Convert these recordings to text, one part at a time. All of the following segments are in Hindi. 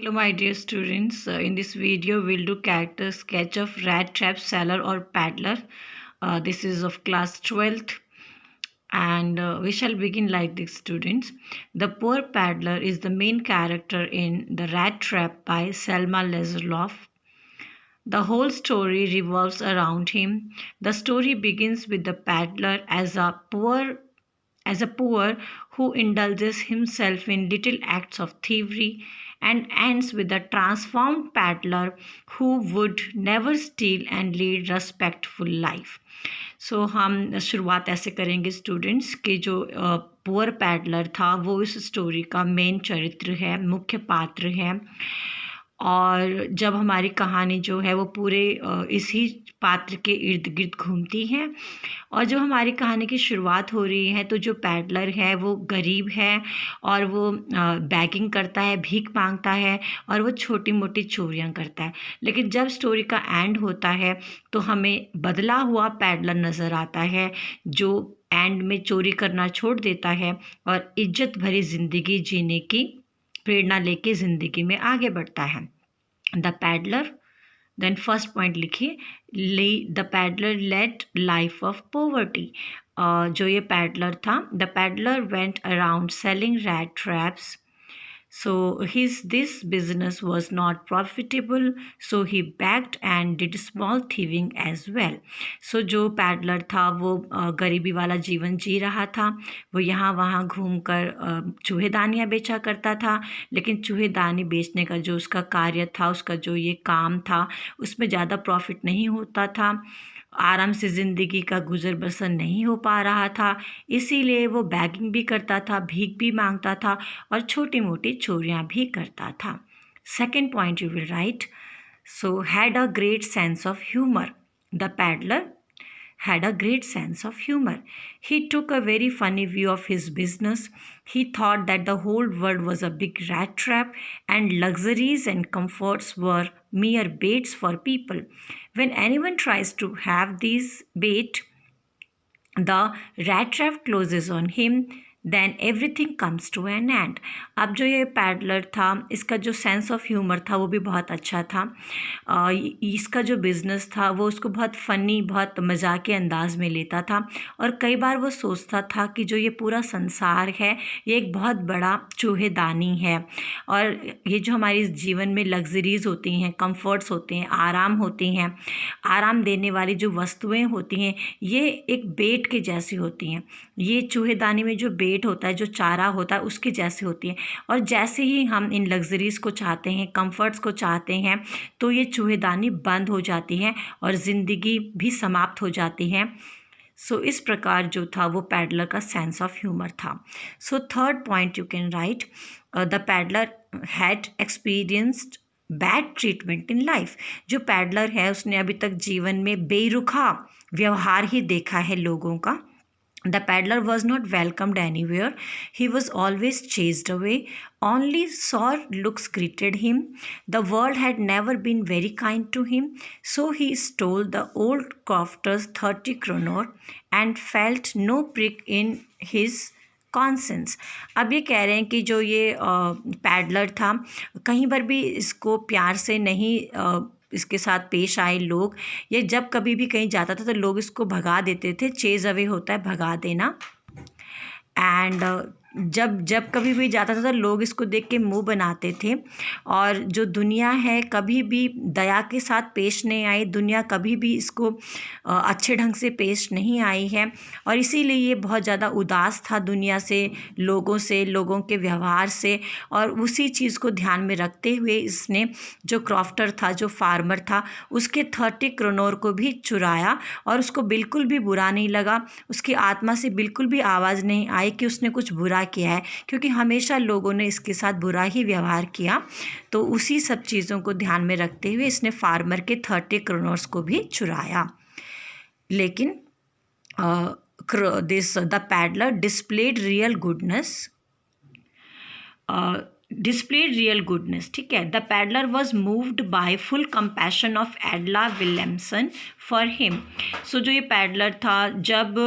Hello, my dear students. In this video, we'll do character sketch of rat trap seller or paddler. This is of class 12th, and we shall begin like this, students. The poor paddler is the main character in The Rat Trap by Selma Lagerlöf. The whole story revolves around him. The story begins with the paddler as a poor who indulges himself in little acts of thievery and ends with a transformed paddler who would never steal and lead respectful life. सो हम शुरुआत ऐसे करेंगे स्टूडेंट्स कि जो पुअर पैडलर था वो इस स्टोरी का मेन चरित्र है, मुख्य पात्र है। और जब हमारी कहानी जो है वो पूरे इसी पात्र के इर्द गिर्द घूमती है। और जब हमारी कहानी की शुरुआत हो रही है तो जो पैडलर है वो गरीब है और वो बैगिंग करता है, भीख मांगता है और वो छोटी मोटी चोरियां करता है। लेकिन जब स्टोरी का एंड होता है तो हमें बदला हुआ पैडलर नज़र आता है जो एंड में चोरी करना छोड़ देता है और इज्जत भरी ज़िंदगी जीने की प्रेरणा लेके ज़िंदगी में आगे बढ़ता है। The peddler, then first point लिखिए, the peddler led life of poverty. जो ये पैडलर था, the peddler went around selling rat traps. So this business was not profitable, so he begged and did small thieving as well. So जो पैडलर था वो गरीबी वाला जीवन जी रहा था। वो यहाँ वहाँ घूमकर चूहेदानियाँ बेचा करता था, लेकिन चूहेदानी बेचने का जो उसका कार्य था, उसका जो ये काम था, उसमें ज़्यादा प्रॉफिट नहीं होता था। आराम से ज़िंदगी का गुजर बसर नहीं हो पा रहा था, इसीलिए वो बैगिंग भी करता था, भीख भी मांगता था और छोटी मोटी चोरियां भी करता था। Second point you will write, so had a great sense of humour. The peddler had a great sense of humor. He took a very funny view of his business. He thought that the whole world was a big rat trap and luxuries and comforts were mere baits for people. When anyone tries to have these bait, the rat trap closes on him. Then everything comes to an end. अब जो ये पैडलर था, इसका जो सेंस ऑफ ह्यूमर था वो भी बहुत अच्छा था. इसका जो बिज़नेस था वो उसको बहुत फ़नी, बहुत मजाक के अंदाज में लेता था और कई बार वो सोचता था कि जो ये पूरा संसार है ये एक बहुत बड़ा चूहेदानी है और ये जो हमारे जीवन में लग्जरीज़ होती हैं, कंफर्ट्स होते हैं, आराम होती हैं, आराम देने वाली जो वस्तुएं होती हैं, ये एक बेट के जैसी होती हैं. ये चूहेदानी में जो बेट होता है, जो चारा होता है, उसके जैसे होती है. और जैसे ही हम इन लग्जरीज़ को चाहते हैं, कंफर्ट्स को चाहते हैं, तो ये चूहेदानी बंद हो जाती है और ज़िंदगी भी समाप्त हो जाती है. सो इस प्रकार जो था वो पैडलर का सेंस ऑफ ह्यूमर था. So third point you can write, the peddler had experienced bad treatment in life. जो पैडलर है उसने अभी तक जीवन में बेरुखा व्यवहार ही देखा है लोगों का. The paddler was not welcomed anywhere. He was always chased away. Only sour looks greeted him. The world had never been very kind to him. So he stole the old crofter's 30 kroner and felt no prick in his conscience. अब ये कह रहे हैं कि जो ये पैडलर था, कहीं पर भी इसको प्यार से नहीं इसके साथ पेश आए लोग. ये जब कभी भी कहीं जाता था तो लोग इसको भगा देते थे. चेज अवे होता है भगा देना. एंड जब कभी भी जाता था तो लोग इसको देख के मुंह बनाते थे. और जो दुनिया है कभी भी दया के साथ पेश नहीं आई. दुनिया कभी भी इसको अच्छे ढंग से पेश नहीं आई है और इसीलिए ये बहुत ज़्यादा उदास था दुनिया से, लोगों के व्यवहार से. और उसी चीज़ को ध्यान में रखते हुए इसने जो क्रॉफ्टर था, जो फार्मर था, उसके 30 क्रोनोर को भी चुराया और उसको बिल्कुल भी बुरा नहीं लगा. उसकी आत्मा से बिल्कुल भी आवाज़ नहीं आई कि उसने कुछ बुरा किया है, क्योंकि हमेशा लोगों ने इसके साथ बुरा ही व्यवहार किया. तो उसी सब चीज़ों को ध्यान में रखते हुए इसने फार्मर के 30 क्रोनर्स को भी चुराया. लेकिन the peddler displayed real goodness. displayed real goodness. ठीक है. The peddler was moved by full compassion of Adela Williamson for him. So जो ये पैडलर था, जब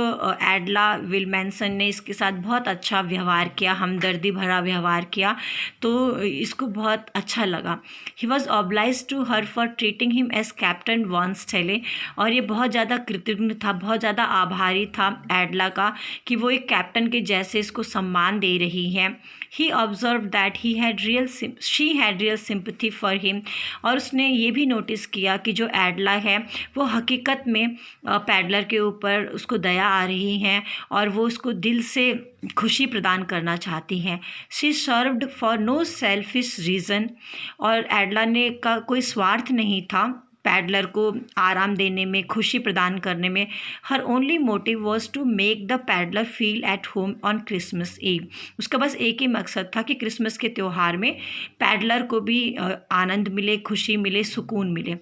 एडला विलमेंसन ने इसके साथ बहुत अच्छा व्यवहार किया, हमदर्दी भरा व्यवहार किया, तो इसको बहुत अच्छा लगा. He was obliged to her for treating him as Captain Von Stele. और ये बहुत ज़्यादा कृतज्ञ था, बहुत ज़्यादा आभारी था एडला का कि वो एक कैप्टन के जैसे इसको सम्मान दे रही है. He observed that she had real sympathy for him. और उसने ये भी नोटिस किया कि जो एडला है वो हकीकत में पैडलर के ऊपर उसको दया आ रही है और वो उसको दिल से खुशी प्रदान करना चाहती हैं. She served for no selfish reason. और एडला ने का कोई स्वार्थ नहीं था पैडलर को आराम देने में, खुशी प्रदान करने में. Her only motive was to make the peddler feel at home on Christmas Eve. उसका बस एक ही मकसद था कि क्रिसमस के त्यौहार में पैडलर को भी आनंद मिले, खुशी मिले, सुकून मिले.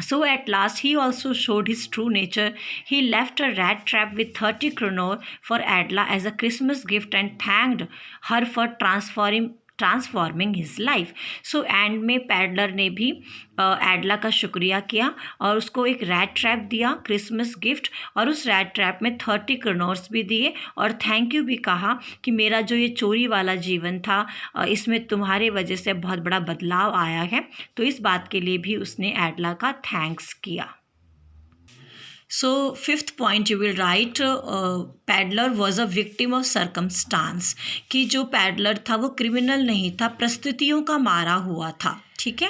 So at last he also showed his true nature. He left a rat trap with 30 kroner for Adela as a Christmas gift and thanked her for transforming his life. So and में पैडलर ने भी एडला का शुक्रिया किया और उसको एक रैट ट्रैप दिया क्रिसमस गिफ्ट, और उस रैट ट्रैप में 30 करोर्स भी दिए और थैंक यू भी कहा कि मेरा जो ये चोरी वाला जीवन था इसमें तुम्हारे वजह से बहुत बड़ा बदलाव आया है. तो इस बात के लिए भी उसने एडला का थैंक्स किया. So fifth point you will write peddler was a victim of circumstance. कि जो पैडलर था वो क्रिमिनल नहीं था, परिस्थितियों का मारा हुआ था. ठीक है.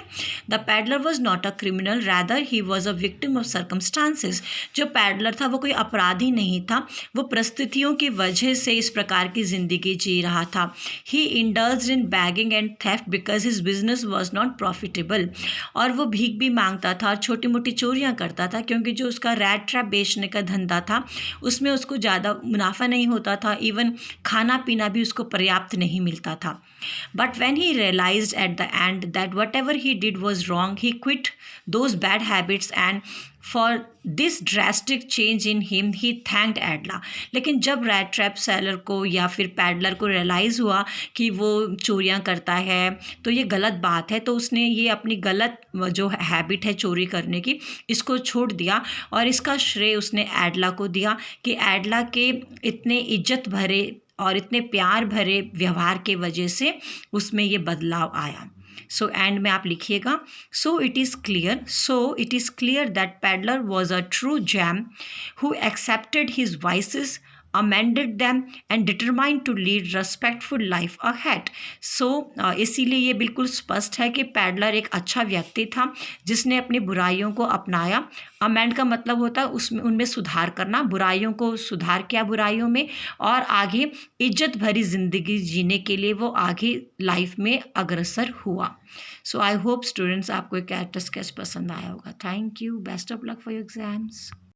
The peddler was not a criminal, rather he was a victim of circumstances. जो पैडलर था वो कोई अपराधी नहीं था, वो परिस्थितियों की वजह से इस प्रकार की ज़िंदगी जी रहा था. He indulged in begging and theft because his business was not profitable. और वो भीख भी मांगता था और छोटी मोटी चोरियाँ करता था क्योंकि जो उसका रैट ट्रैप बेचने का धंधा था उसमें उसको ज़्यादा मुनाफा नहीं होता था, इवन खाना पीना भी उसको पर्याप्त नहीं मिलता था. But when he realised at the end that whatever he did was wrong, he quit those bad habits, and for this drastic change in him he thanked Adela. लेकिन जब रैट ट्रैप सेलर को या फिर पैडलर को रियलाइज़ हुआ कि वो चोरियां करता है तो ये गलत बात है, तो उसने ये अपनी गलत जो हैबिट है चोरी करने की इसको छोड़ दिया और इसका श्रेय उसने एडला को दिया कि एडला के इतने इज्जत भरे और इतने प्यार भरे व्यवहार के वजह से उसमें ये बदलाव आया. सो एंड में आप लिखिएगा, so it is clear that peddler was a true jam who accepted his vices, amended them and determined to lead respectful life ahead. So इसीलिए ये बिल्कुल स्पष्ट है कि पैडलर एक अच्छा व्यक्ति था जिसने अपनी बुराइयों को अपनाया. अमेंड का मतलब होता है उसमें उनमें सुधार करना, बुराइयों को सुधार किया बुराइयों में, और आगे इज्जत भरी ज़िंदगी जीने के लिए वो आगे लाइफ में अग्रसर हुआ. सो आई होप स्टूडेंट्स आपको एक कैरेक्टर स्केच पसंद आया होगा. Thank you. Best of luck for your exams.